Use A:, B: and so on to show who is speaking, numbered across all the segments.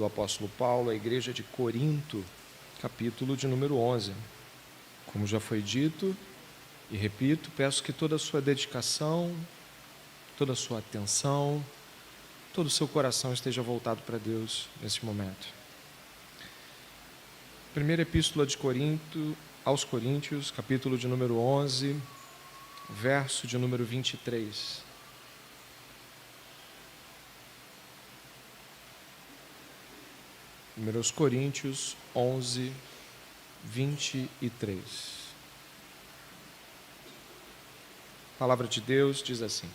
A: do apóstolo Paulo à igreja de Corinto, capítulo de número 11. Como já foi dito e repito, peço que toda a sua dedicação, toda a sua atenção, todo o seu coração esteja voltado para Deus nesse momento. Primeira epístola de Corinto aos Coríntios, capítulo de número 11, verso de número 23. Primeiros Coríntios 11, 23. A palavra de Deus diz assim: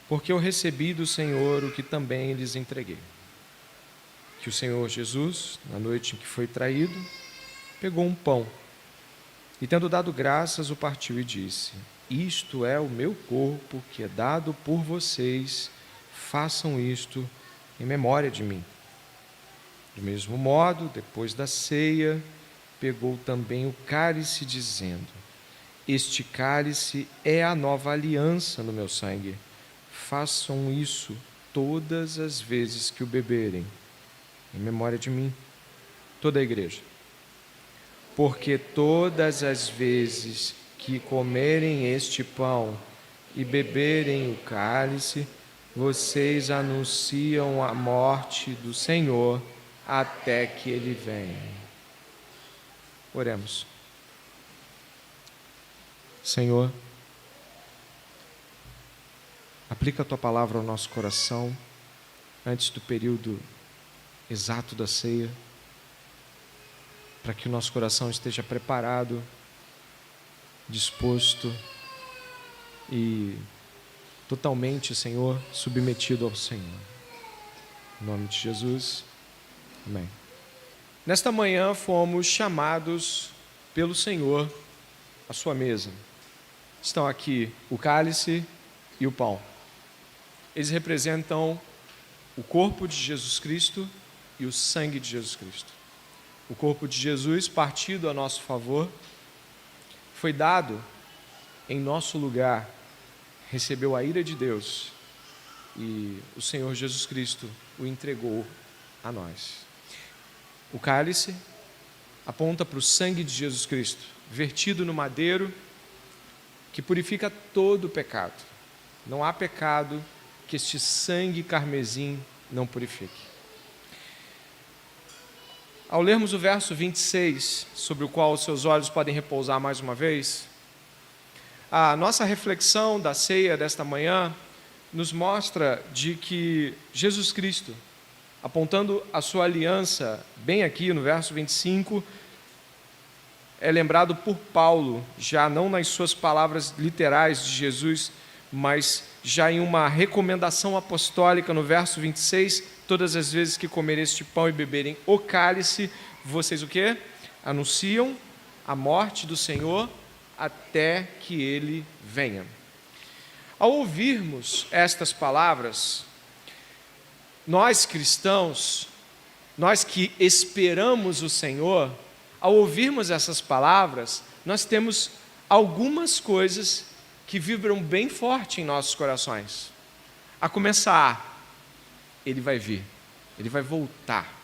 A: Porque eu recebi do Senhor o que também lhes entreguei, que o Senhor Jesus, na noite em que foi traído, pegou um pão e, tendo dado graças, o partiu e disse: Isto é o meu corpo que é dado por vocês, façam isto em memória de mim. Do mesmo modo, depois da ceia, pegou também o cálice, dizendo: Este cálice é a nova aliança no meu sangue. Façam isso todas as vezes que o beberem, em memória de mim. Toda a igreja. Porque todas as vezes que comerem este pão e beberem o cálice, vocês anunciam a morte do Senhor até que Ele venha. Oremos. Senhor, aplica a Tua palavra ao nosso coração antes do período exato da ceia, para que o nosso coração esteja preparado, disposto e totalmente, Senhor, submetido ao Senhor. Em nome de Jesus, amém. Nesta manhã fomos chamados pelo Senhor à sua mesa. Estão aqui o cálice e o pão. Eles representam o corpo de Jesus Cristo e o sangue de Jesus Cristo. O corpo de Jesus, partido a nosso favor, foi dado em nosso lugar, recebeu a ira de Deus e o Senhor Jesus Cristo o entregou a nós. O cálice aponta para o sangue de Jesus Cristo, vertido no madeiro, que purifica todo o pecado. Não há pecado que este sangue carmesim não purifique. Ao lermos o verso 26, sobre o qual os seus olhos podem repousar mais uma vez, a nossa reflexão da ceia desta manhã nos mostra de que Jesus Cristo, apontando a sua aliança, bem aqui no verso 25, é lembrado por Paulo, já não nas suas palavras literais de Jesus, mas já em uma recomendação apostólica no verso 26, todas as vezes que comerem este pão e beberem o cálice, vocês o quê? Anunciam a morte do Senhor até que Ele venha. Ao ouvirmos estas palavras, nós cristãos, nós que esperamos o Senhor, ao ouvirmos essas palavras, nós temos algumas coisas que vibram bem forte em nossos corações. A começar, Ele vai vir, Ele vai voltar.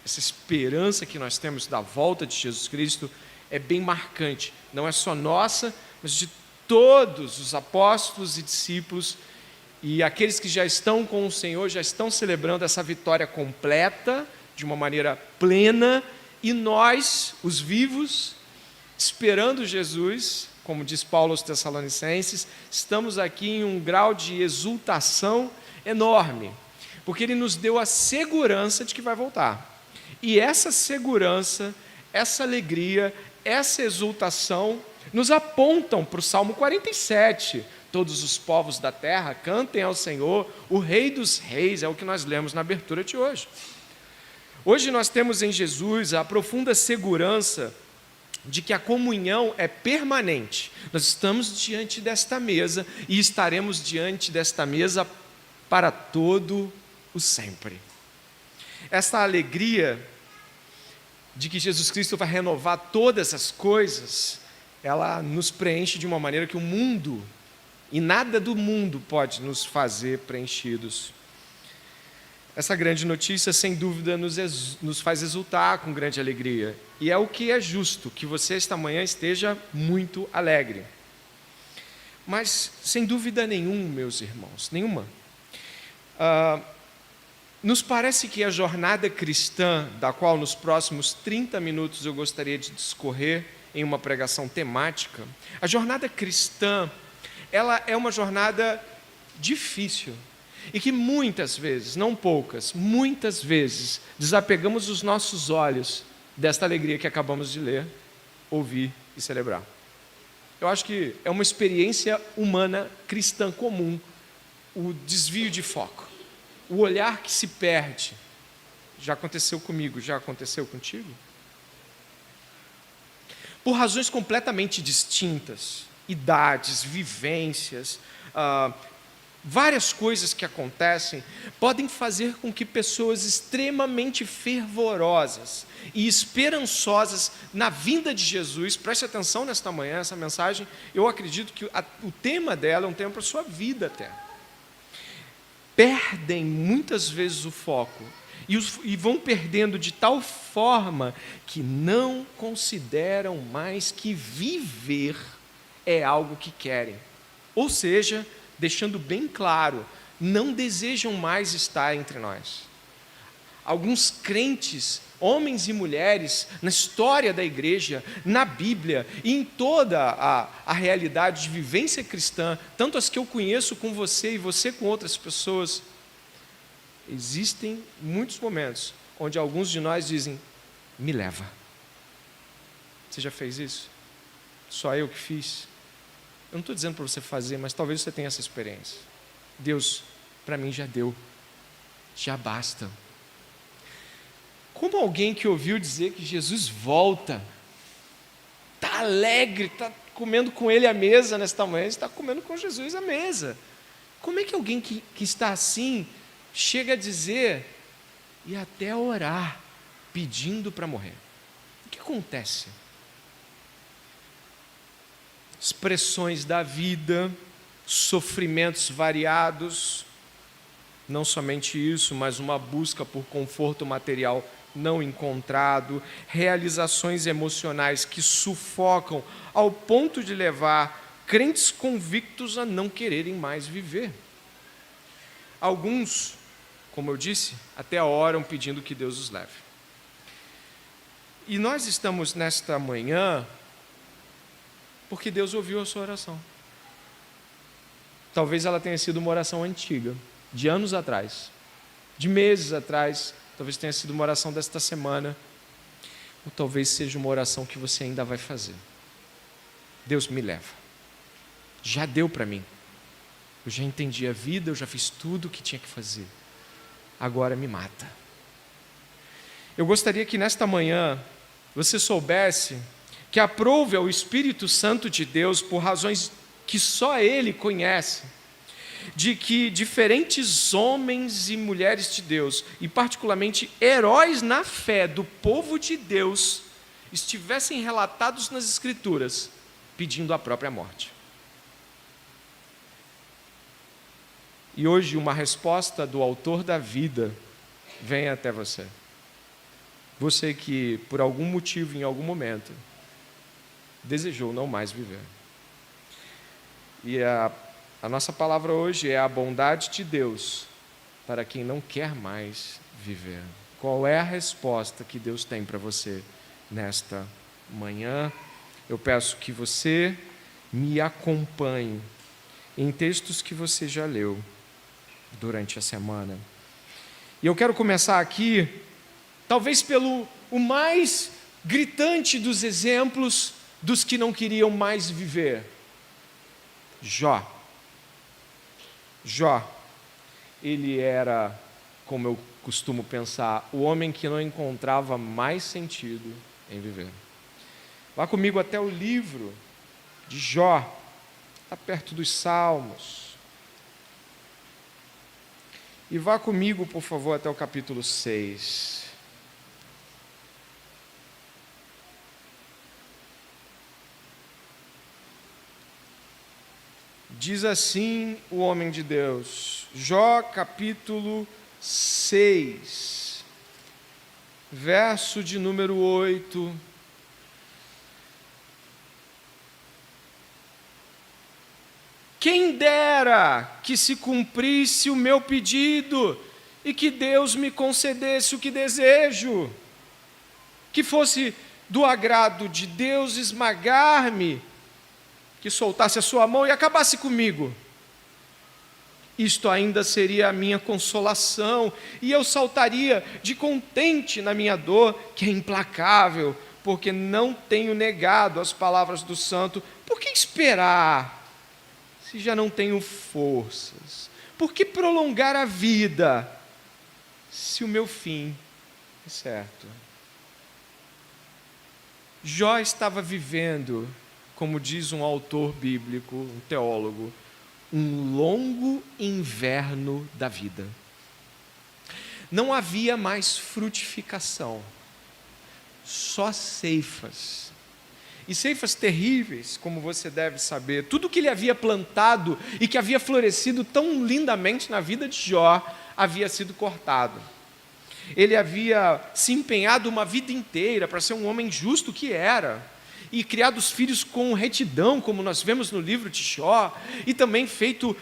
A: Essa esperança que nós temos da volta de Jesus Cristo é bem marcante. Não é só nossa, mas de todos os apóstolos e discípulos, e aqueles que já estão com o Senhor, já estão celebrando essa vitória completa, de uma maneira plena, e nós, os vivos, esperando Jesus, como diz Paulo aos Tessalonicenses, estamos aqui em um grau de exultação enorme, porque Ele nos deu a segurança de que vai voltar. E essa segurança, essa alegria, essa exultação nos apontam para o Salmo 47. Todos os povos da terra cantem ao Senhor, o Rei dos Reis, é o que nós lemos na abertura de hoje. Hoje nós temos em Jesus a profunda segurança de que a comunhão é permanente. Nós estamos diante desta mesa e estaremos diante desta mesa para todo o sempre. Essa alegria de que Jesus Cristo vai renovar todas as coisas, ela nos preenche de uma maneira que o mundo e nada do mundo pode nos fazer preenchidos. Essa grande notícia, sem dúvida, nos faz exultar com grande alegria. E é o que é justo, que você esta manhã esteja muito alegre. Mas, sem dúvida nenhuma, meus irmãos, nenhuma. Nos parece que a jornada cristã, da qual nos próximos 30 minutos eu gostaria de discorrer em uma pregação temática, a jornada cristã, ela é uma jornada difícil. E que muitas vezes, não poucas, muitas vezes, desapegamos os nossos olhos desta alegria que acabamos de ler, ouvir e celebrar. Eu acho que é uma experiência humana cristã comum, o desvio de foco, o olhar que se perde. Já aconteceu comigo, já aconteceu contigo? Por razões completamente distintas, idades, vivências, várias coisas que acontecem podem fazer com que pessoas extremamente fervorosas e esperançosas na vinda de Jesus, preste atenção nesta manhã, essa mensagem, eu acredito que o tema dela é um tema para a sua vida até. Perdem muitas vezes o foco e vão perdendo de tal forma que não consideram mais que viver é algo que querem. Ou seja, deixando bem claro, não desejam mais estar entre nós. Alguns crentes, homens e mulheres, na história da igreja, na Bíblia e em toda a realidade de vivência cristã, tanto as que eu conheço com você e você com outras pessoas, existem muitos momentos onde alguns de nós dizem, me leva. Você já fez isso? Só eu que fiz? Eu não estou dizendo para você fazer, mas talvez você tenha essa experiência. Deus, para mim já deu, já basta. Como alguém que ouviu dizer que Jesus volta, está alegre, está comendo com Ele à mesa nesta manhã, está comendo com Jesus à mesa. Como é que alguém que está assim, chega a dizer, e até orar, pedindo para morrer? O que acontece? Expressões da vida, sofrimentos variados, não somente isso, mas uma busca por conforto material não encontrado, realizações emocionais que sufocam ao ponto de levar crentes convictos a não quererem mais viver. Alguns, como eu disse, até oram pedindo que Deus os leve. E nós estamos nesta manhã porque Deus ouviu a sua oração. Talvez ela tenha sido uma oração antiga, de anos atrás, de meses atrás, talvez tenha sido uma oração desta semana, ou talvez seja uma oração que você ainda vai fazer. Deus me leva. Já deu para mim. Eu já entendi a vida, eu já fiz tudo o que tinha que fazer. Agora me mata. Eu gostaria que nesta manhã você soubesse que aprove ao Espírito Santo de Deus, por razões que só Ele conhece, de que diferentes homens e mulheres de Deus, e particularmente heróis na fé do povo de Deus, estivessem relatados nas Escrituras, pedindo a própria morte. E hoje uma resposta do autor da vida vem até você. Você que, por algum motivo, em algum momento, desejou não mais viver. E a nossa palavra hoje é a bondade de Deus para quem não quer mais viver. Qual é a resposta que Deus tem para você nesta manhã? Eu peço que você me acompanhe em textos que você já leu durante a semana. E eu quero começar aqui, talvez pelo o mais gritante dos exemplos dos que não queriam mais viver. Jó. Jó, ele era, como eu costumo pensar, o homem que não encontrava mais sentido em viver. Vá comigo até o livro de Jó, está perto dos Salmos. E vá comigo, por favor, até o capítulo 6. Diz assim o homem de Deus, Jó capítulo 6, verso de número 8. Quem dera que se cumprisse o meu pedido e que Deus me concedesse o que desejo, que fosse do agrado de Deus esmagar-me, que soltasse a sua mão e acabasse comigo. Isto ainda seria a minha consolação, e eu saltaria de contente na minha dor, que é implacável, porque não tenho negado as palavras do santo. Por que esperar, se já não tenho forças? Por que prolongar a vida, se o meu fim é certo? Jó estava vivendo, como diz um autor bíblico, um teólogo, um longo inverno da vida. Não havia mais frutificação, só ceifas. E ceifas terríveis, como você deve saber. Tudo que ele havia plantado e que havia florescido tão lindamente na vida de Jó havia sido cortado. Ele havia se empenhado uma vida inteira para ser um homem justo que era, e criado os filhos com retidão, como nós vemos no livro de Jó, e também feito,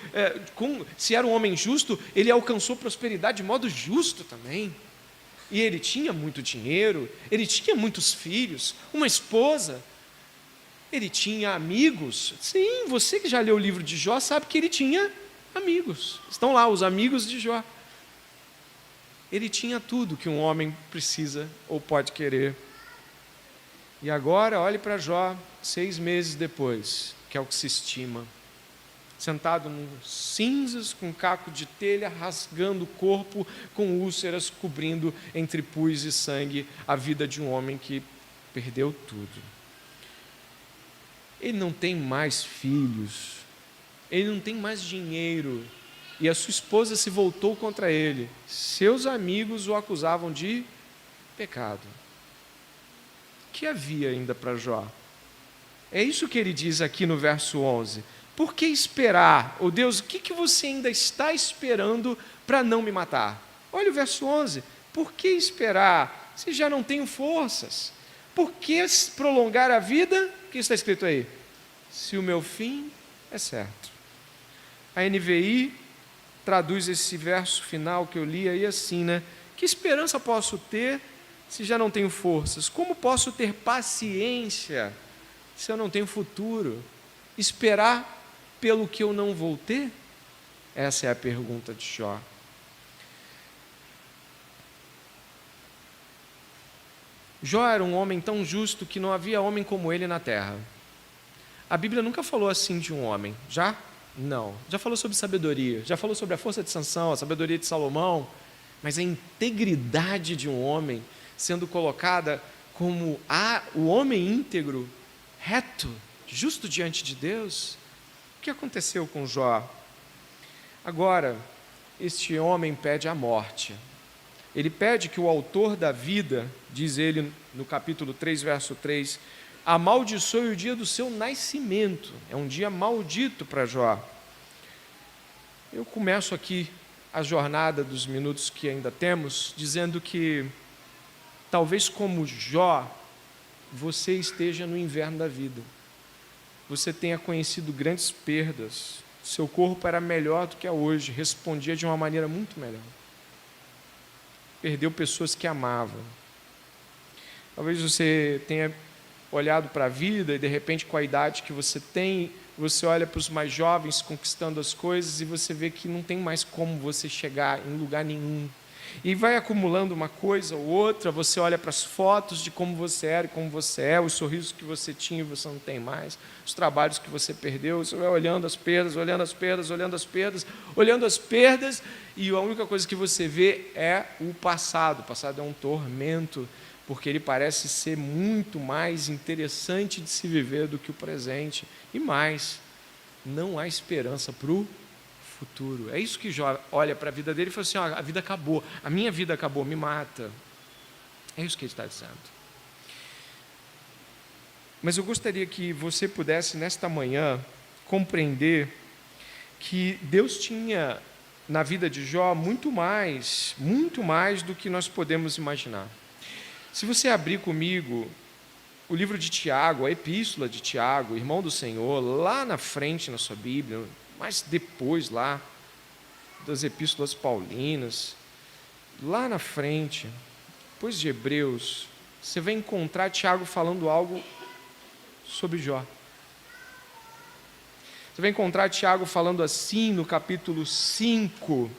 A: se era um homem justo, ele alcançou prosperidade de modo justo também. E ele tinha muito dinheiro, ele tinha muitos filhos, uma esposa, ele tinha amigos. Sim, você que já leu o livro de Jó sabe que ele tinha amigos. Estão lá os amigos de Jó. Ele tinha tudo que um homem precisa ou pode querer. E agora, olhe para Jó, 6 meses depois, que é o que se estima, sentado nos cinzas, com um caco de telha, rasgando o corpo, com úlceras, cobrindo entre pus e sangue a vida de um homem que perdeu tudo. Ele não tem mais filhos, ele não tem mais dinheiro, e a sua esposa se voltou contra ele. Seus amigos o acusavam de pecado. O que havia ainda para Jó? É isso que ele diz aqui no verso 11. Por que esperar? Oh Deus, o que você ainda está esperando para não me matar? Olha o verso 11. Por que esperar, se já não tenho forças? Por que prolongar a vida? O que está escrito aí? Se o meu fim é certo. A NVI traduz esse verso final que eu li aí assim, né? Que esperança posso ter se já não tenho forças? Como posso ter paciência se eu não tenho futuro? Esperar pelo que eu não vou ter? Essa é a pergunta de Jó. Jó era um homem tão justo que não havia homem como ele na terra. A Bíblia nunca falou assim de um homem, já? Não. Já falou sobre sabedoria, já falou sobre a força de Sansão, a sabedoria de Salomão, mas a integridade de um homem sendo colocada como o homem íntegro, reto, justo diante de Deus. O que aconteceu com Jó? Agora, este homem pede a morte. Ele pede que o autor da vida, diz ele no capítulo 3, verso 3, amaldiçoe o dia do seu nascimento. É um dia maldito para Jó. Eu começo aqui a jornada dos minutos que ainda temos, dizendo que talvez como Jó, você esteja no inverno da vida. Você tenha conhecido grandes perdas. Seu corpo era melhor do que é hoje, respondia de uma maneira muito melhor. Perdeu pessoas que amavam. Talvez você tenha olhado para a vida e de repente com a idade que você tem, você olha para os mais jovens conquistando as coisas e você vê que não tem mais como você chegar em lugar nenhum. E vai acumulando uma coisa ou outra, você olha para as fotos de como você era e como você é, os sorrisos que você tinha e você não tem mais, os trabalhos que você perdeu, você vai olhando as perdas, olhando as perdas, olhando as perdas, olhando as perdas, e a única coisa que você vê é o passado. O passado é um tormento, porque ele parece ser muito mais interessante de se viver do que o presente. E mais, não há esperança para o futuro. É isso que Jó olha para a vida dele e fala assim, a vida acabou, a minha vida acabou, me mata. É isso que ele está dizendo. Mas eu gostaria que você pudesse, nesta manhã, compreender que Deus tinha na vida de Jó muito mais do que nós podemos imaginar. Se você abrir comigo o livro de Tiago, a epístola de Tiago, irmão do Senhor, lá na frente na sua Bíblia, mas depois lá das epístolas paulinas, lá na frente, depois de Hebreus, você vai encontrar Tiago falando algo sobre Jó. Você vai encontrar Tiago falando assim no capítulo 5.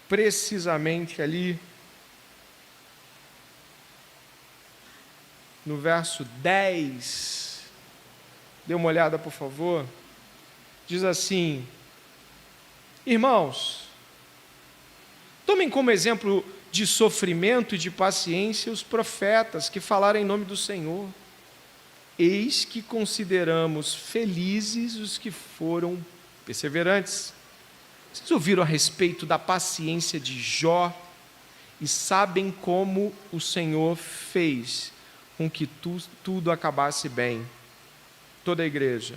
A: Precisamente ali, no verso 10. Dê uma olhada, por favor. Diz assim: irmãos, tomem como exemplo de sofrimento e de paciência os profetas que falaram em nome do Senhor. Eis que consideramos felizes os que foram perseverantes. Vocês ouviram a respeito da paciência de Jó e sabem como o Senhor fez com que tudo acabasse bem. Toda a igreja.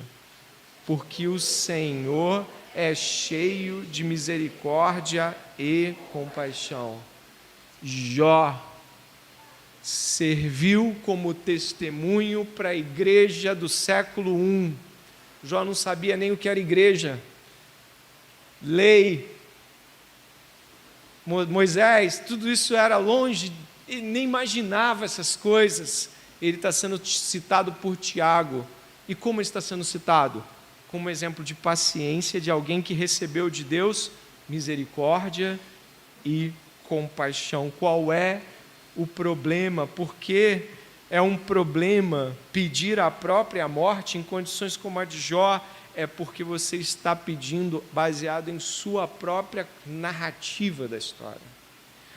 A: Porque o Senhor é cheio de misericórdia e compaixão. Jó serviu como testemunho para a igreja do século I. Jó não sabia nem o que era igreja, lei, Moisés, tudo isso era longe, ele nem imaginava essas coisas. Ele está sendo citado por Tiago. E como ele está sendo citado? Como exemplo de paciência de alguém que recebeu de Deus misericórdia e compaixão. Qual é o problema? Por que é um problema pedir a própria morte em condições como a de Jó? É porque você está pedindo baseado em sua própria narrativa da história.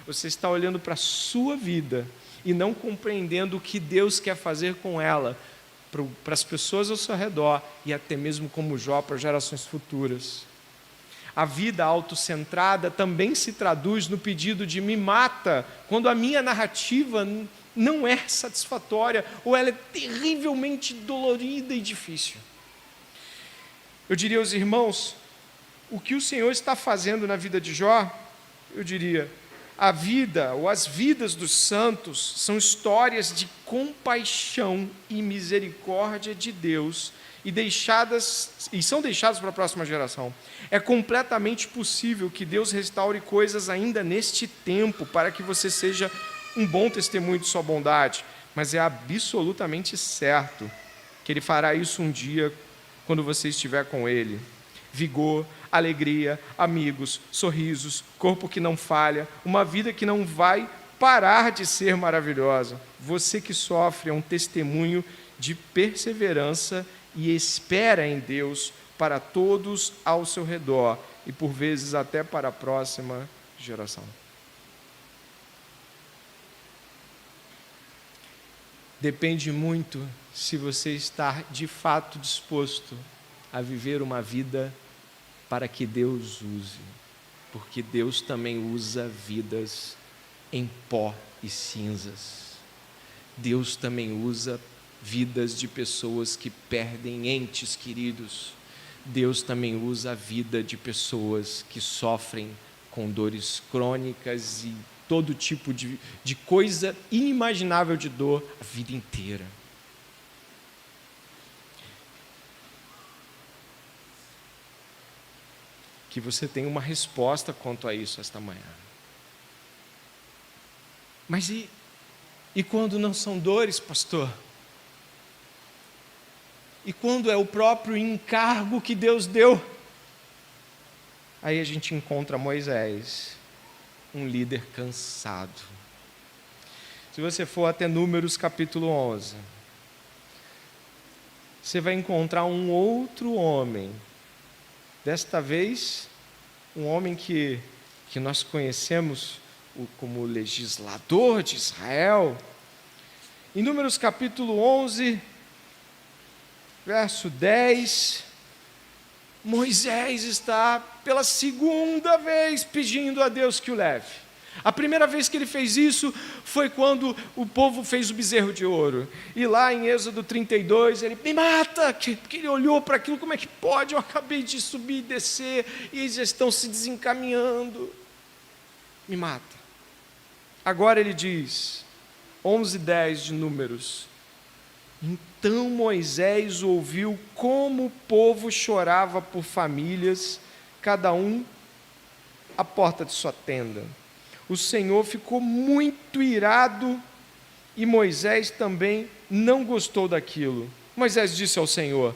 A: Você está olhando para a sua vida e não compreendendo o que Deus quer fazer com ela, para as pessoas ao seu redor e até mesmo como Jó, para gerações futuras. A vida autocentrada também se traduz no pedido de me mata, quando a minha narrativa não é satisfatória ou ela é terrivelmente dolorida e difícil. Eu diria aos irmãos, o que o Senhor está fazendo na vida de Jó, eu diria, a vida ou as vidas dos santos são histórias de compaixão e misericórdia de Deus e são deixadas para a próxima geração. É completamente possível que Deus restaure coisas ainda neste tempo para que você seja um bom testemunho de sua bondade, mas é absolutamente certo que Ele fará isso um dia quando você estiver com Ele. Vigor, alegria, amigos, sorrisos, corpo que não falha, uma vida que não vai parar de ser maravilhosa. Você que sofre é um testemunho de perseverança e espera em Deus para todos ao seu redor e por vezes até para a próxima geração. Depende muito se você está de fato disposto a viver uma vida para que Deus use, porque Deus também usa vidas em pó e cinzas. Deus também usa vidas de pessoas que perdem entes queridos. Deus também usa a vida de pessoas que sofrem com dores crônicas e todo tipo de coisa inimaginável de dor a vida inteira. Que você tenha uma resposta quanto a isso esta manhã. Mas e quando não são dores, pastor? E quando é o próprio encargo que Deus deu? Aí a gente encontra Moisés, um líder cansado. Se você for até Números capítulo 11, você vai encontrar um outro homem. Desta vez, um homem que nós conhecemos como legislador de Israel. Em Números capítulo 11, verso 10, Moisés está pela segunda vez pedindo a Deus que o leve. A primeira vez que ele fez isso foi quando o povo fez o bezerro de ouro. E lá em Êxodo 32, ele me mata, porque ele olhou para aquilo, como é que pode? Eu acabei de subir e descer, e eles já estão se desencaminhando. Me mata. Agora ele diz, 11:10 de Números, então Moisés ouviu como o povo chorava por famílias, cada um à porta de sua tenda. O Senhor ficou muito irado e Moisés também não gostou daquilo. Moisés disse ao Senhor: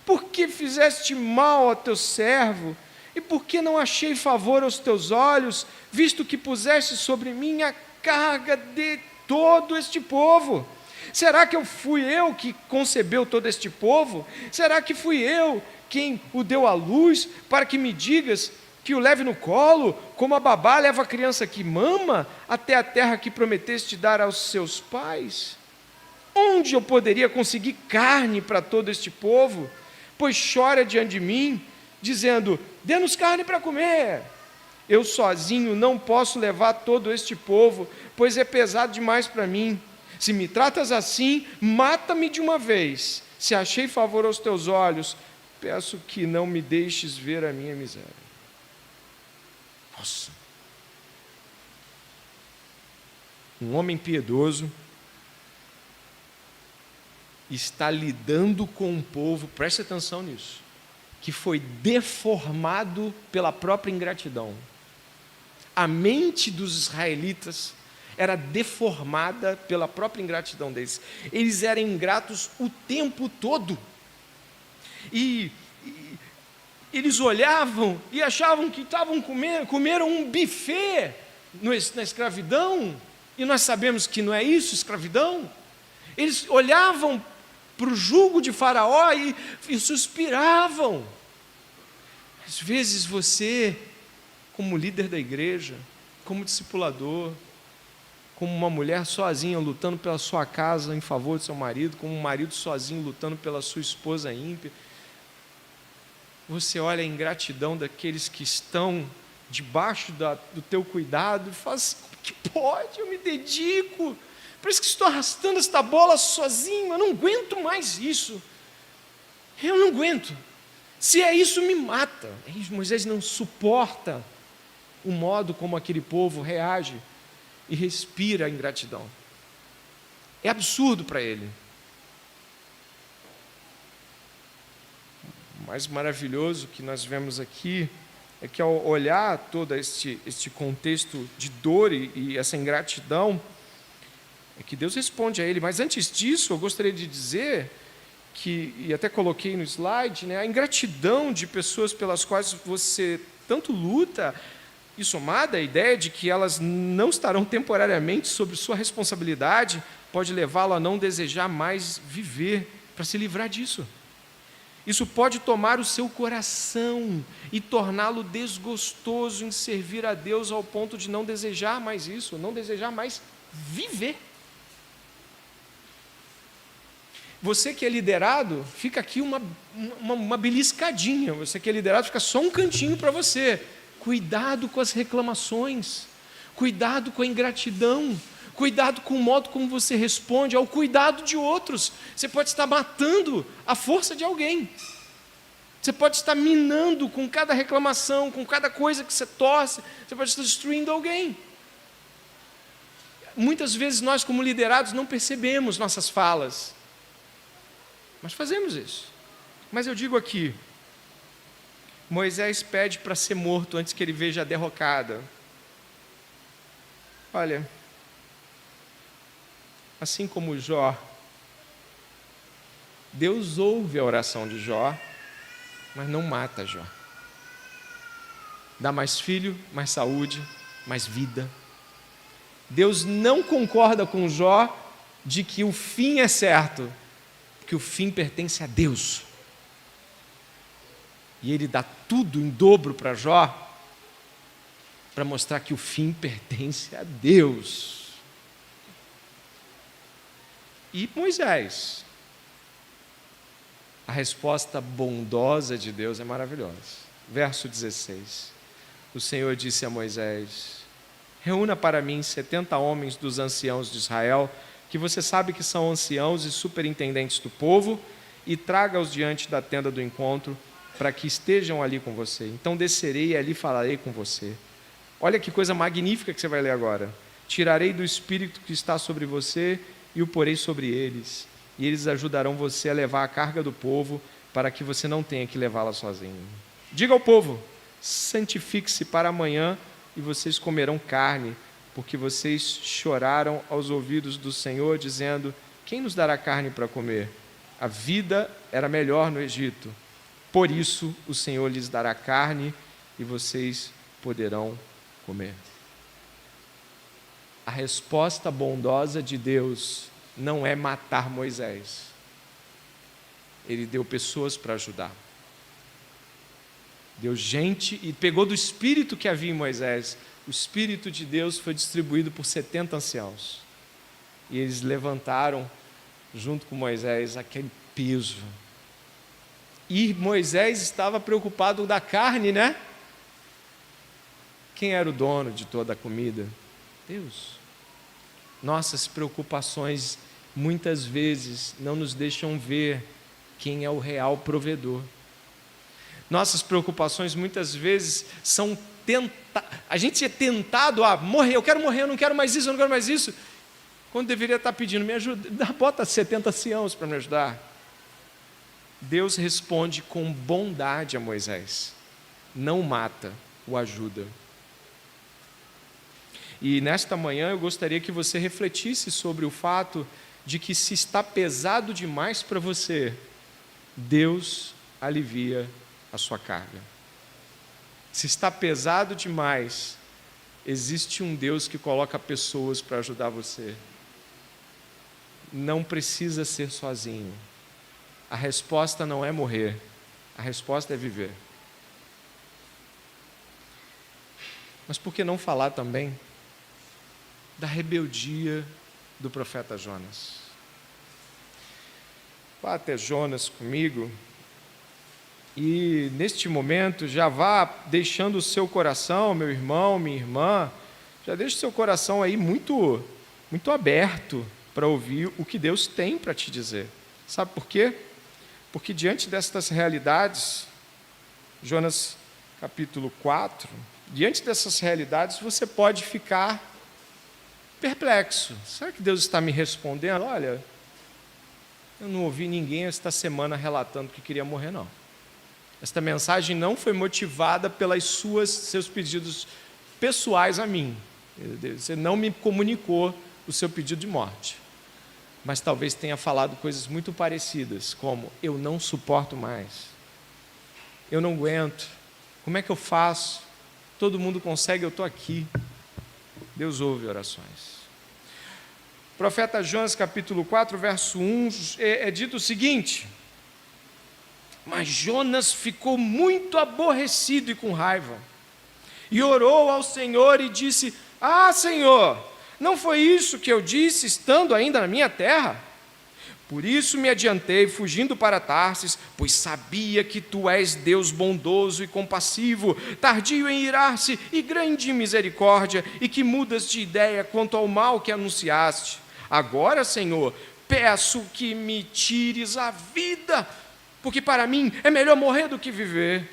A: por que fizeste mal a teu servo? E por que não achei favor aos teus olhos, visto que puseste sobre mim a carga de todo este povo? Será que fui eu que concebeu todo este povo? Será que fui eu quem o deu à luz, para que me digas que o leve no colo, como a babá leva a criança que mama, até a terra que prometeste dar aos seus pais? Onde eu poderia conseguir carne para todo este povo? Pois chora diante de mim, dizendo: dê-nos carne para comer. Eu sozinho não posso levar todo este povo, pois é pesado demais para mim. Se me tratas assim, mata-me de uma vez. Se achei favor aos teus olhos, peço que não me deixes ver a minha miséria. Nossa! Um homem piedoso está lidando com um povo, preste atenção nisso, que foi deformado pela própria ingratidão. A mente dos israelitas era deformada pela própria ingratidão deles. Eles eram ingratos o tempo todo. E eles olhavam e achavam que comeram um buffet na escravidão, e nós sabemos que não é isso, escravidão. Eles olhavam para o jugo de Faraó e suspiravam. Às vezes você, como líder da igreja, como discipulador, como uma mulher sozinha lutando pela sua casa em favor do seu marido, como um marido sozinho lutando pela sua esposa ímpia, você olha a ingratidão daqueles que estão debaixo do teu cuidado e fala assim: como que pode? Eu me dedico, parece que estou arrastando esta bola sozinho, eu não aguento mais isso, eu não aguento, se é isso me mata. Moisés não suporta o modo como aquele povo reage e respira a ingratidão, é absurdo para ele. O mais maravilhoso que nós vemos aqui é que, ao olhar todo este contexto de dor e essa ingratidão, é que Deus responde a ele. Mas antes disso, eu gostaria de dizer que, e até coloquei no slide, né, a ingratidão de pessoas pelas quais você tanto luta, e somada à ideia de que elas não estarão temporariamente sob sua responsabilidade, pode levá-lo a não desejar mais viver para se livrar disso. Isso pode tomar o seu coração e torná-lo desgostoso em servir a Deus ao ponto de não desejar mais isso, não desejar mais viver. Você que é liderado, fica aqui uma beliscadinha. Você que é liderado, fica só um cantinho para você. Cuidado com as reclamações, cuidado com a ingratidão, cuidado com o modo como você responde ao cuidado de outros. Você pode estar matando a força de alguém. Você pode estar minando com cada reclamação, com cada coisa que você torce, você pode estar destruindo alguém. Muitas vezes nós, como liderados, não percebemos nossas falas, mas fazemos isso. Mas eu digo aqui, Moisés pede para ser morto antes que ele veja a derrocada. Olha, assim como Jó, Deus ouve a oração de Jó, mas não mata Jó. Dá mais filho, mais saúde, mais vida. Deus não concorda com Jó de que o fim é certo, porque o fim pertence a Deus. E Ele dá tudo em dobro para Jó, para mostrar que o fim pertence a Deus. E Moisés? A resposta bondosa de Deus é maravilhosa. Verso 16. O Senhor disse a Moisés: reúna para mim 70 homens dos anciãos de Israel, que você sabe que são anciãos e superintendentes do povo, e traga-os diante da tenda do encontro, para que estejam ali com você. Então descerei e ali falarei com você. Olha que coisa magnífica que você vai ler agora. Tirarei do espírito que está sobre você e o porei sobre eles, e eles ajudarão você a levar a carga do povo, para que você não tenha que levá-la sozinho. Diga ao povo: santifique-se para amanhã, e vocês comerão carne, porque vocês choraram aos ouvidos do Senhor, dizendo: quem nos dará carne para comer? A vida era melhor no Egito. Por isso o Senhor lhes dará carne, e vocês poderão comer. A resposta bondosa de Deus não é matar Moisés. Ele deu pessoas para ajudar. Deu gente e pegou do espírito que havia em Moisés. O espírito de Deus foi distribuído por 70 anciãos. E eles levantaram, junto com Moisés, aquele peso. E Moisés estava preocupado da carne, né? Quem era o dono de toda a comida? Deus. Nossas preocupações muitas vezes não nos deixam ver quem é o real provedor. Nossas preocupações muitas vezes são a gente é tentado a morrer, eu quero morrer, eu não quero mais isso, eu não quero mais isso, quando deveria estar pedindo: me ajuda, bota 70 anciãos para me ajudar. Deus responde com bondade a Moisés, não mata, o ajuda. E nesta manhã eu gostaria que você refletisse sobre o fato de que, se está pesado demais para você, Deus alivia a sua carga. Se está pesado demais, existe um Deus que coloca pessoas para ajudar você. Não precisa ser sozinho. A resposta não é morrer, a resposta é viver. Mas por que não falar também da rebeldia do profeta Jonas? Vá até Jonas comigo e, neste momento, já vá deixando o seu coração, meu irmão, minha irmã, já deixe o seu coração aí muito aberto para ouvir o que Deus tem para te dizer. Sabe por quê? Porque diante destas realidades, Jonas capítulo 4, diante dessas realidades você pode ficar perplexo. Será que Deus está me respondendo? Olha, eu não ouvi ninguém esta semana relatando que queria morrer, não. Esta mensagem não foi motivada pelos seus pedidos pessoais a mim. Você não me comunicou o seu pedido de morte. Mas talvez tenha falado coisas muito parecidas, como: eu não suporto mais, eu não aguento, como é que eu faço? Todo mundo consegue, eu estou aqui. Deus ouve orações. Profeta Jonas, capítulo 4, verso 1, é dito o seguinte: mas Jonas ficou muito aborrecido e com raiva, e orou ao Senhor e disse: ah, Senhor, não foi isso que eu disse estando ainda na minha terra? Por isso me adiantei, fugindo para Tarsis, pois sabia que tu és Deus bondoso e compassivo, tardio em irar-se e grande em misericórdia, e que mudas de ideia quanto ao mal que anunciaste. Agora, Senhor, peço que me tires a vida, porque para mim é melhor morrer do que viver.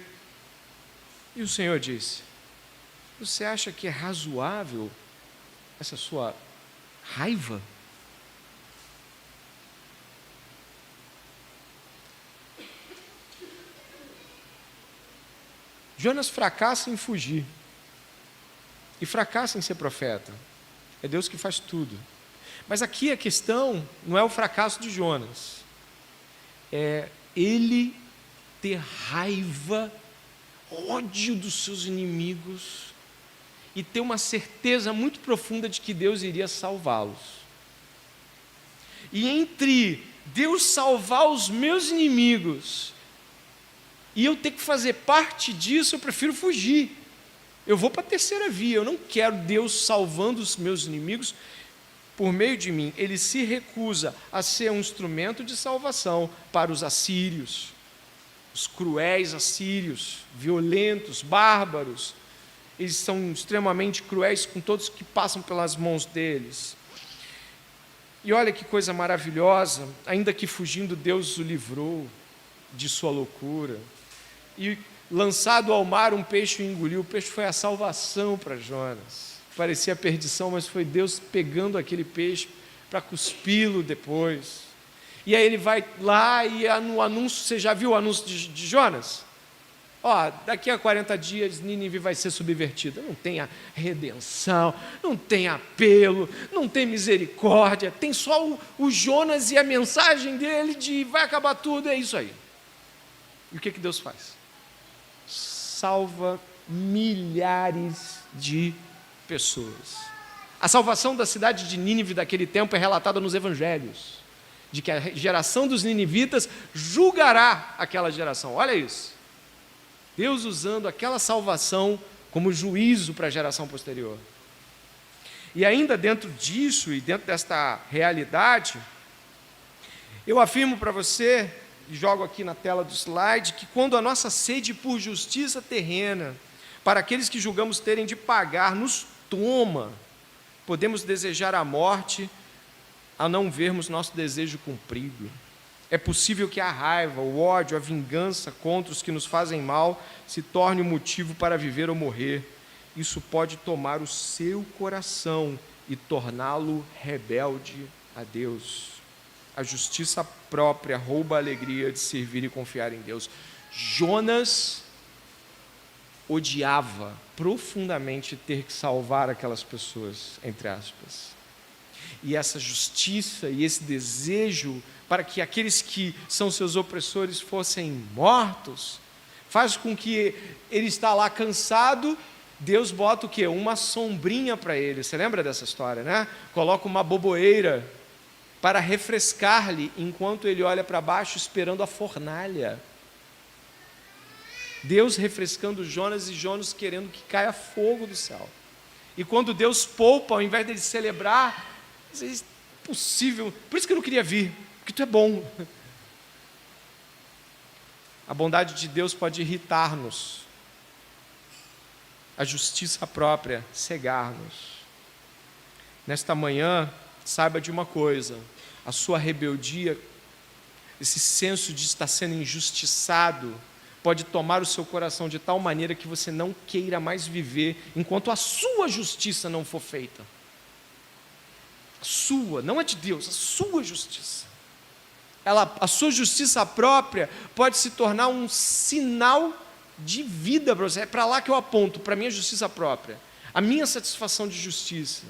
A: E o Senhor disse: você acha que é razoável essa sua raiva? Jonas fracassa em fugir e fracassa em ser profeta. É Deus que faz tudo. Mas aqui a questão não é o fracasso de Jonas, é ele ter raiva, ódio dos seus inimigos e ter uma certeza muito profunda de que Deus iria salvá-los. E entre Deus salvar os meus inimigos e eu ter que fazer parte disso, eu prefiro fugir. Eu vou para a terceira via, eu não quero Deus salvando os meus inimigos por meio de mim. Ele se recusa a ser um instrumento de salvação para os assírios, os cruéis assírios, violentos, bárbaros. eles são extremamente cruéis com todos que passam pelas mãos deles. E olha que coisa maravilhosa, ainda que fugindo, Deus o livrou de sua loucura. E lançado ao mar, um peixe o engoliu. O peixe foi a salvação para Jonas. Parecia perdição, mas foi Deus pegando aquele peixe para cuspi-lo depois. E aí ele vai lá e no anúncio, você já viu o anúncio de Jonas? Ó, daqui a 40 dias Nínive vai ser subvertida. Não tem a redenção, não tem apelo, não tem misericórdia, tem só o Jonas e a mensagem dele de vai acabar tudo, é isso aí. E o que Deus faz? Salva milhares de pessoas. A salvação da cidade de Nínive daquele tempo é relatada nos evangelhos, de que a geração dos ninivitas julgará aquela geração. Olha isso. Deus usando aquela salvação como juízo para a geração posterior. E ainda dentro disso e dentro desta realidade, eu afirmo para você, e jogo aqui na tela do slide, que quando a nossa sede por justiça terrena, para aqueles que julgamos terem de pagar, nos toma, podemos desejar a morte a não vermos nosso desejo cumprido. É possível que a raiva, o ódio, a vingança contra os que nos fazem mal se torne um motivo para viver ou morrer. Isso pode tomar o seu coração e torná-lo rebelde a Deus. A justiça própria rouba a alegria de servir e confiar em Deus. Jonas odiava profundamente ter que salvar aquelas pessoas, entre aspas. E essa justiça e esse desejo para que aqueles que são seus opressores fossem mortos, faz com que ele está lá cansado, Deus bota o quê? Uma sombrinha para ele. Você lembra dessa história, né? Coloca uma boboeira para refrescar-lhe, enquanto ele olha para baixo esperando a fornalha. Deus refrescando Jonas e Jonas querendo que caia fogo do céu. E quando Deus poupa, ao invés dele celebrar, é impossível, por isso que eu não queria vir, porque tu é bom. A bondade de Deus pode irritar-nos, a justiça própria cegar-nos. Nesta manhã, saiba de uma coisa: a sua rebeldia, esse senso de estar sendo injustiçado, pode tomar o seu coração de tal maneira que você não queira mais viver enquanto a sua justiça não for feita. A sua, não a de Deus, a sua justiça. A sua justiça própria pode se tornar um sinal de vida para você. É para lá que eu aponto, para a minha justiça própria, a minha satisfação de justiça.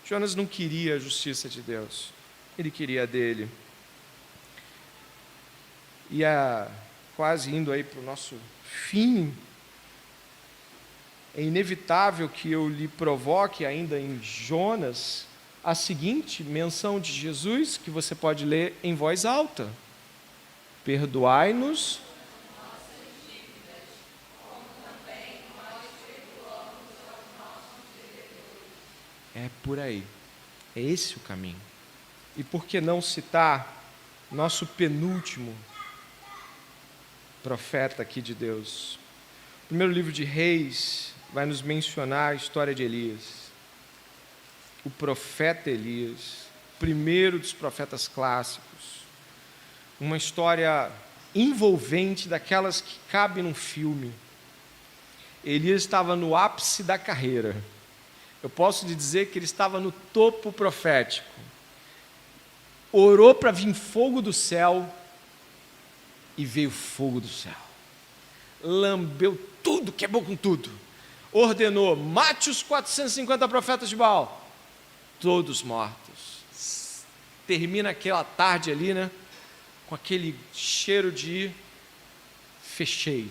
A: Jonas não queria a justiça de Deus, ele queria a dele. E quase indo aí para o nosso fim, é inevitável que eu lhe provoque ainda em Jonas a seguinte menção de Jesus, que você pode ler em voz alta: perdoai-nos nossas dívidas, como também nós perdoamos aos nossos devedores. É por aí, é esse o caminho. E por que não citar nosso penúltimo profeta aqui de Deus? O primeiro livro de Reis vai nos mencionar a história de Elias. O profeta Elias, primeiro dos profetas clássicos, uma história envolvente, daquelas que cabe num filme. Elias estava no ápice da carreira. Eu posso lhe dizer que ele estava no topo profético. Orou para vir fogo do céu, e veio fogo do céu. Lambeu tudo, quebrou com tudo. Ordenou: mate os 450 profetas de Baal. Todos mortos. Termina aquela tarde ali, né? Com aquele cheiro de fechei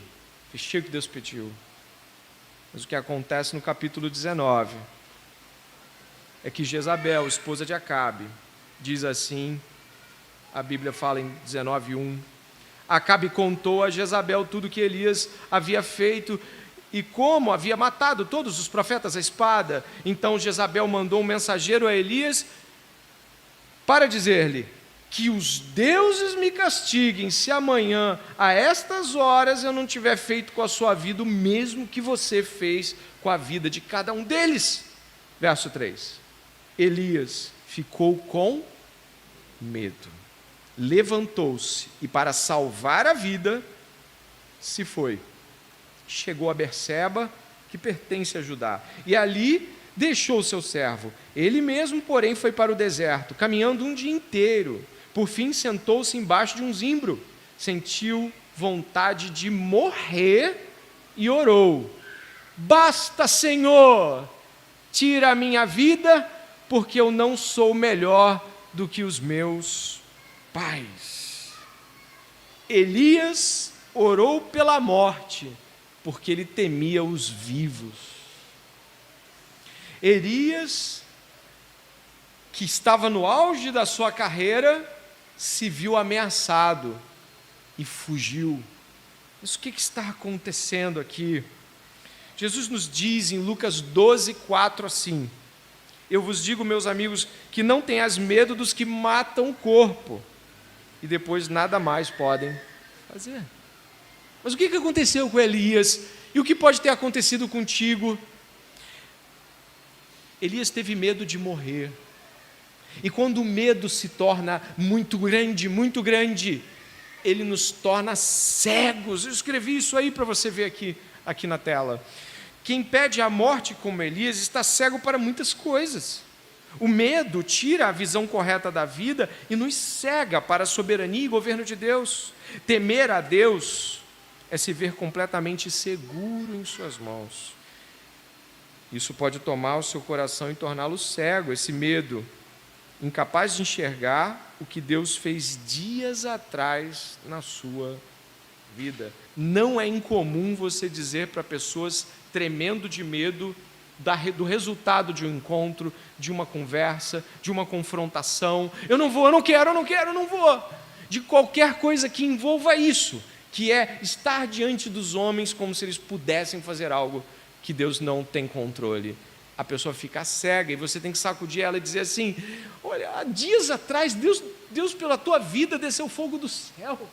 A: o que Deus pediu. Mas o que acontece no capítulo 19 é que Jezabel, esposa de Acabe, diz assim, a Bíblia fala em 19:1, Acabe contou a Jezabel tudo que Elias havia feito e como havia matado todos os profetas à espada. Então Jezabel mandou um mensageiro a Elias para dizer-lhe: que os deuses me castiguem se amanhã, a estas horas, eu não tiver feito com a sua vida o mesmo que você fez com a vida de cada um deles. Verso 3. Elias ficou com medo, levantou-se e, para salvar a vida, se foi. Chegou a Berseba, que pertence a Judá, e ali deixou seu servo. Ele mesmo, porém, foi para o deserto, caminhando um dia inteiro. Por fim, sentou-se embaixo de um zimbro, sentiu vontade de morrer e orou: basta, Senhor, tira a minha vida, porque eu não sou melhor do que os meus pais. Elias orou pela morte, porque ele temia os vivos. Elias, que estava no auge da sua carreira, se viu ameaçado e fugiu. Mas o que está acontecendo aqui? Jesus nos diz em Lucas 12:4 assim: eu vos digo, meus amigos, que não tenhas medo dos que matam o corpo e depois nada mais podem fazer. Mas o que aconteceu com Elias? E o que pode ter acontecido contigo? Elias teve medo de morrer. E quando o medo se torna muito grande, ele nos torna cegos. Eu escrevi isso aí para você ver aqui na tela. Quem pede a morte como Elias está cego para muitas coisas. O medo tira a visão correta da vida e nos cega para a soberania e governo de Deus. Temer a Deus é se ver completamente seguro em suas mãos. Isso pode tomar o seu coração e torná-lo cego, esse medo, incapaz de enxergar o que Deus fez dias atrás na sua vida. Não é incomum você dizer para pessoas tremendo de medo do resultado de um encontro, de uma conversa, de uma confrontação: eu não vou, eu não quero, eu não vou. De qualquer coisa que envolva isso, que é estar diante dos homens como se eles pudessem fazer algo que Deus não tem controle. A pessoa fica cega e você tem que sacudir ela e dizer assim: olha, há dias atrás Deus pela tua vida desceu fogo do céu.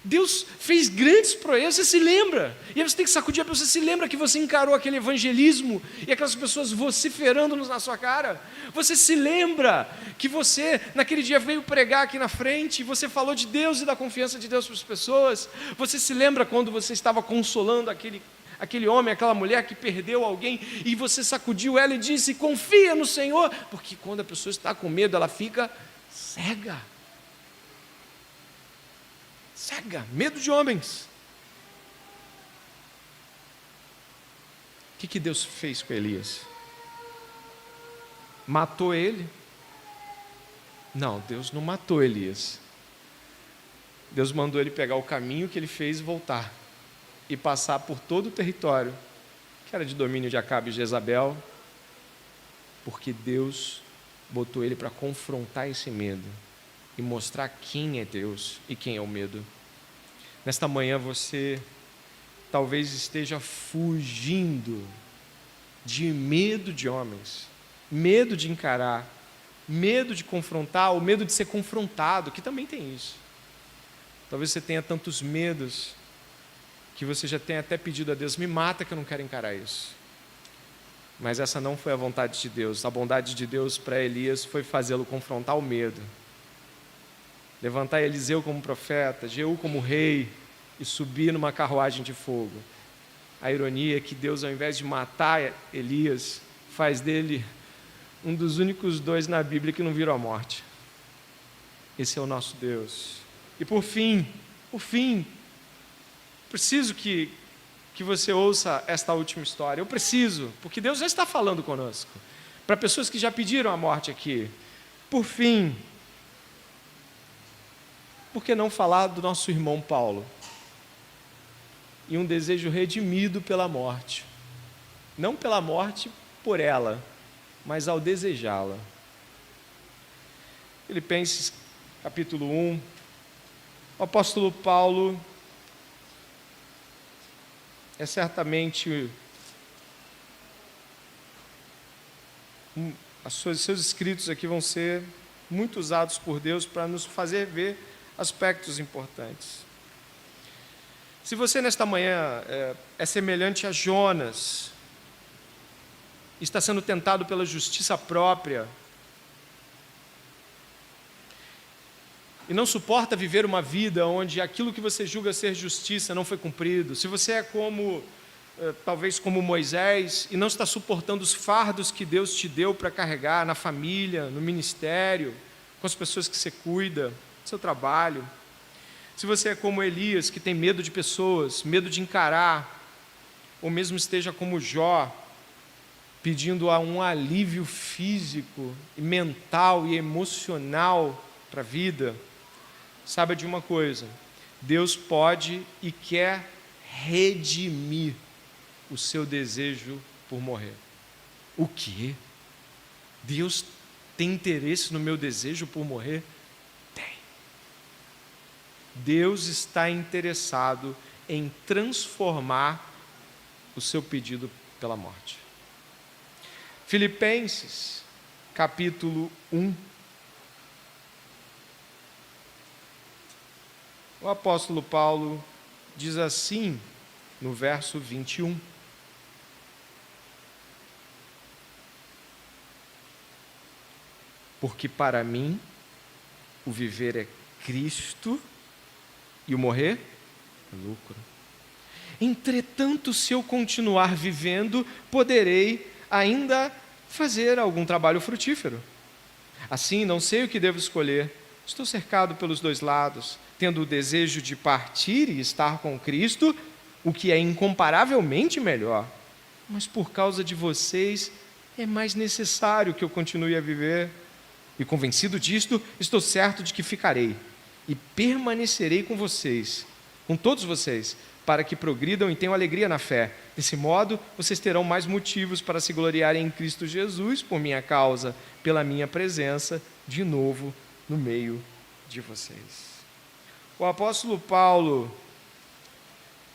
A: Deus fez grandes proezas, você se lembra? E aí você tem que sacudir a pessoa: você se lembra que você encarou aquele evangelismo e aquelas pessoas vociferando na sua cara? Você se lembra que você naquele dia veio pregar aqui na frente e você falou de Deus e da confiança de Deus para as pessoas? Você se lembra quando você estava consolando aquele homem, aquela mulher que perdeu alguém, e você sacudiu ela e disse: confia no Senhor? Porque quando a pessoa está com medo, ela fica cega. Cega, medo de homens. O que Deus fez com Elias? Matou ele? Não, Deus não matou Elias. Deus mandou ele pegar o caminho que ele fez e voltar, e passar por todo o território que era de domínio de Acabe e Jezabel, porque Deus botou ele para confrontar esse medo e mostrar quem é Deus e quem é o medo. Nesta manhã você talvez esteja fugindo de medo de homens, medo de encarar, medo de confrontar, ou medo de ser confrontado, que também tem isso. Talvez você tenha tantos medos que você já tenha até pedido a Deus: me mata que eu não quero encarar isso. Mas essa não foi a vontade de Deus. A bondade de Deus para Elias foi fazê-lo confrontar o medo, levantar Eliseu como profeta, Jeú como rei e subir numa carruagem de fogo. A ironia é que Deus, ao invés de matar Elias, faz dele um dos únicos dois na Bíblia que não viram a morte. Esse é o nosso Deus. E por fim, preciso que você ouça esta última história. Eu preciso, porque Deus já está falando conosco. Para pessoas que já pediram a morte aqui. Por fim, por que não falar do nosso irmão Paulo? E um desejo redimido pela morte. Não pela morte por ela, mas ao desejá-la. Filipenses capítulo 1. O apóstolo Paulo é certamente seus escritos aqui vão ser muito usados por Deus para nos fazer ver aspectos importantes. Se você nesta manhã é semelhante a Jonas, está sendo tentado pela justiça própria, e não suporta viver uma vida onde aquilo que você julga ser justiça não foi cumprido, se você é talvez como Moisés, e não está suportando os fardos que Deus te deu para carregar na família, no ministério, com as pessoas que você cuida, no seu trabalho, se você é como Elias, que tem medo de pessoas, medo de encarar, ou mesmo esteja como Jó, pedindo um alívio físico, e mental e emocional para a vida, saiba de uma coisa: Deus pode e quer redimir o seu desejo por morrer. O quê? Deus tem interesse no meu desejo por morrer? Tem. Deus está interessado em transformar o seu pedido pela morte. Filipenses, capítulo 1. O apóstolo Paulo diz assim, no verso 21. Porque para mim o viver é Cristo e o morrer é lucro. Entretanto, se eu continuar vivendo, poderei ainda fazer algum trabalho frutífero. Assim, não sei o que devo escolher. Estou cercado pelos dois lados, tendo o desejo de partir e estar com Cristo, o que é incomparavelmente melhor. Mas por causa de vocês, é mais necessário que eu continue a viver. E convencido disto, estou certo de que ficarei e permanecerei com vocês, com todos vocês, para que progridam e tenham alegria na fé. Desse modo, vocês terão mais motivos para se gloriarem em Cristo Jesus por minha causa, pela minha presença, de novo, no meio de vocês. O apóstolo Paulo,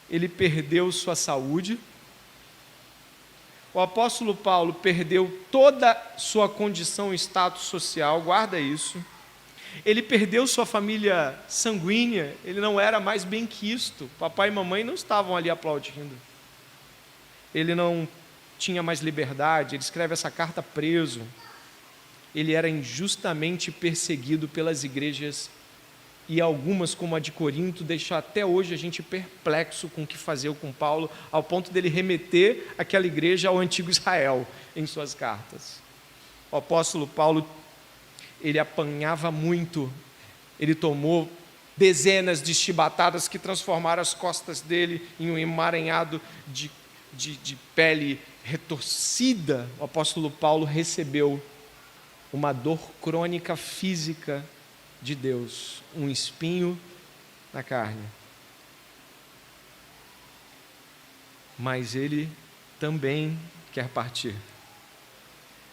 A: ele perdeu sua saúde. O apóstolo Paulo perdeu toda sua condição e status social, guarda isso. Ele perdeu sua família sanguínea, ele não era mais benquisto. Papai e mamãe não estavam ali aplaudindo. Ele não tinha mais liberdade, ele escreve essa carta preso. Ele era injustamente perseguido pelas igrejas, e algumas, como a de Corinto, deixam até hoje a gente perplexo com o que fazer com Paulo, ao ponto dele remeter aquela igreja ao antigo Israel em suas cartas. O apóstolo Paulo, ele apanhava muito, ele tomou dezenas de chibatadas que transformaram as costas dele em um emaranhado de pele retorcida. O apóstolo Paulo recebeu uma dor crônica física de Deus, um espinho na carne. Mas ele também quer partir.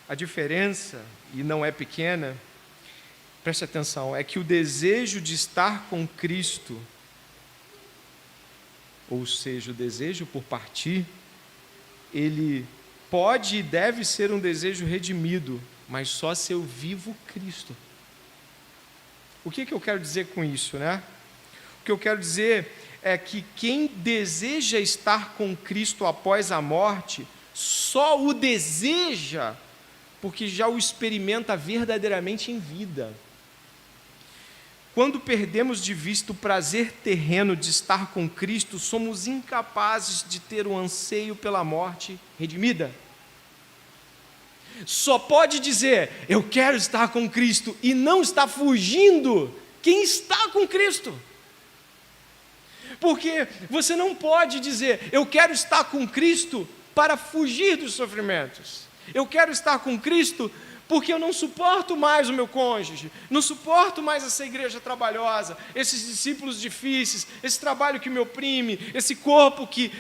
A: A diferença, e não é pequena, preste atenção, é que o desejo de estar com Cristo, ou seja, o desejo por partir, ele pode e deve ser um desejo redimido, mas só se eu vivo Cristo. O que eu quero dizer com isso, né? O que eu quero dizer é que quem deseja estar com Cristo após a morte, só o deseja, porque já o experimenta verdadeiramente em vida. Quando perdemos de vista o prazer terreno de estar com Cristo, somos incapazes de ter o anseio pela morte redimida. Só pode dizer, eu quero estar com Cristo, e não está fugindo quem está com Cristo. Porque você não pode dizer, eu quero estar com Cristo para fugir dos sofrimentos. Eu quero estar com Cristo porque eu não suporto mais o meu cônjuge, não suporto mais essa igreja trabalhosa, esses discípulos difíceis, esse trabalho que me oprime, esse corpo que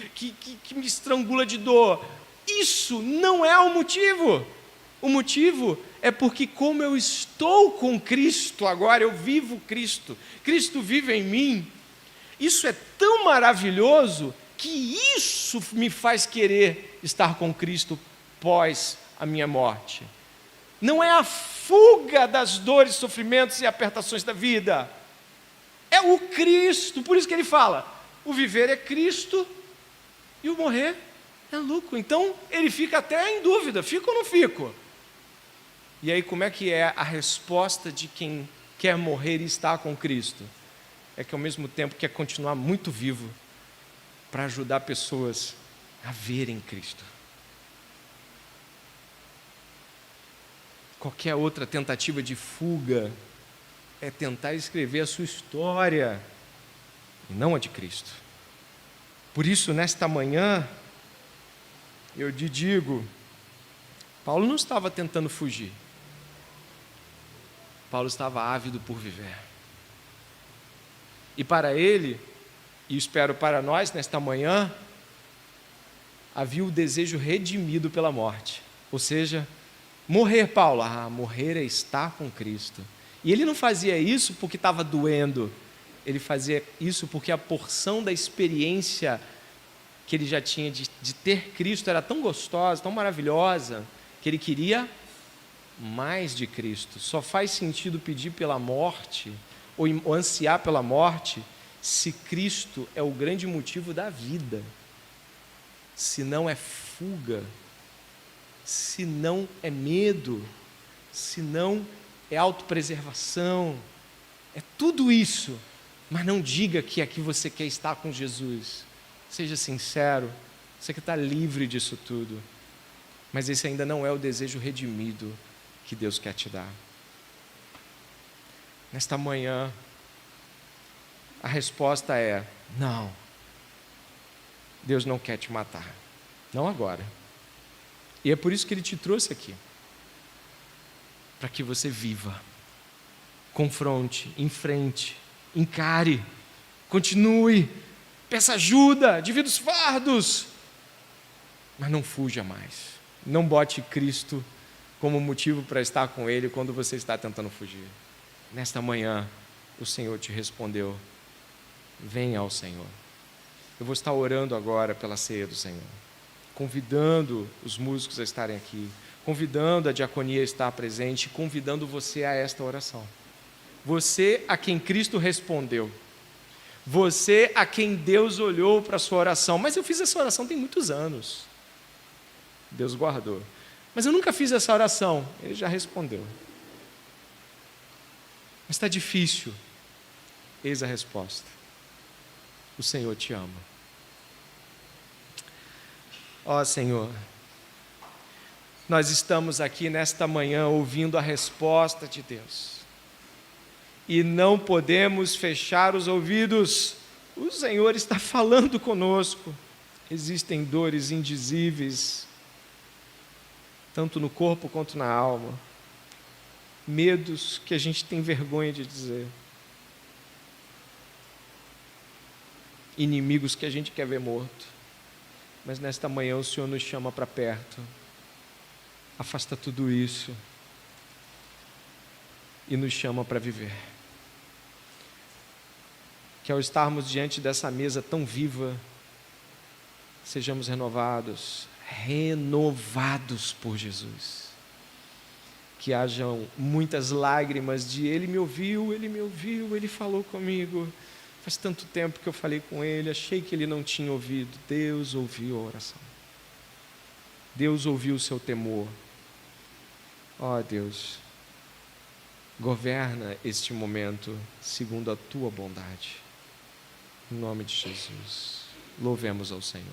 A: me estrangula de dor. Isso não é o motivo. O motivo é porque, como eu estou com Cristo agora, eu vivo Cristo, Cristo vive em mim. Isso é tão maravilhoso que isso me faz querer estar com Cristo pós a minha morte. não é a fuga das dores, sofrimentos e apertações da vida. É o Cristo. Por isso que ele fala, o viver é Cristo e o morrer é lucro. Então, ele fica até em dúvida, fico ou não fico? E aí, como é que é a resposta de quem quer morrer e estar com Cristo? É que ao mesmo tempo quer continuar muito vivo para ajudar pessoas a verem Cristo. Qualquer outra tentativa de fuga é tentar escrever a sua história, e não a de Cristo. Por isso, nesta manhã, eu te digo, Paulo não estava tentando fugir. Paulo estava ávido por viver. E para ele, e espero para nós nesta manhã, havia o desejo redimido pela morte. Ou seja, morrer, Paulo, morrer é estar com Cristo. E ele não fazia isso porque estava doendo, ele fazia isso porque a porção da experiência que ele já tinha de ter Cristo era tão gostosa, tão maravilhosa, que ele queria mais de Cristo. Só faz sentido pedir pela morte, ou ansiar pela morte, se Cristo é o grande motivo da vida. Se não é fuga, se não é medo, se não é autopreservação, é tudo isso. Mas não diga que aqui você quer estar com Jesus. Seja sincero, você que está livre disso tudo. Mas esse ainda não é o desejo redimido que Deus quer te dar. Nesta manhã, a resposta é: não. Deus não quer te matar. Não agora. E é por isso que Ele te trouxe aqui. Para que você viva. Confronte, enfrente, encare, continue, peça ajuda, divida os fardos. Mas não fuja mais. Não bote Cristo como motivo para estar com Ele quando você está tentando fugir. Nesta manhã, o Senhor te respondeu: venha ao Senhor. Eu vou estar orando agora pela ceia do Senhor, convidando os músicos a estarem aqui, convidando a diaconia a estar presente, convidando você a esta oração. Você a quem Cristo respondeu, você a quem Deus olhou para a sua oração. Mas eu fiz essa oração tem muitos anos, Deus guardou, mas eu nunca fiz essa oração. Ele já respondeu. Mas está difícil. Eis a resposta: o Senhor te ama. Ó Senhor, nós estamos aqui nesta manhã ouvindo a resposta de Deus e não podemos fechar os ouvidos. O Senhor está falando conosco. Existem dores indizíveis, tanto no corpo quanto na alma, medos que a gente tem vergonha de dizer, inimigos que a gente quer ver morto. Mas nesta manhã o Senhor nos chama para perto. Afasta tudo isso e nos chama para viver. Que ao estarmos diante dessa mesa tão viva, sejamos renovados por Jesus. Que hajam muitas lágrimas de Ele me ouviu, Ele falou comigo. Faz tanto tempo que eu falei com Ele, achei que Ele não tinha ouvido. Deus ouviu a oração. Deus ouviu o seu temor. Ó Deus, governa este momento segundo a Tua bondade. Em nome de Jesus, louvemos ao Senhor.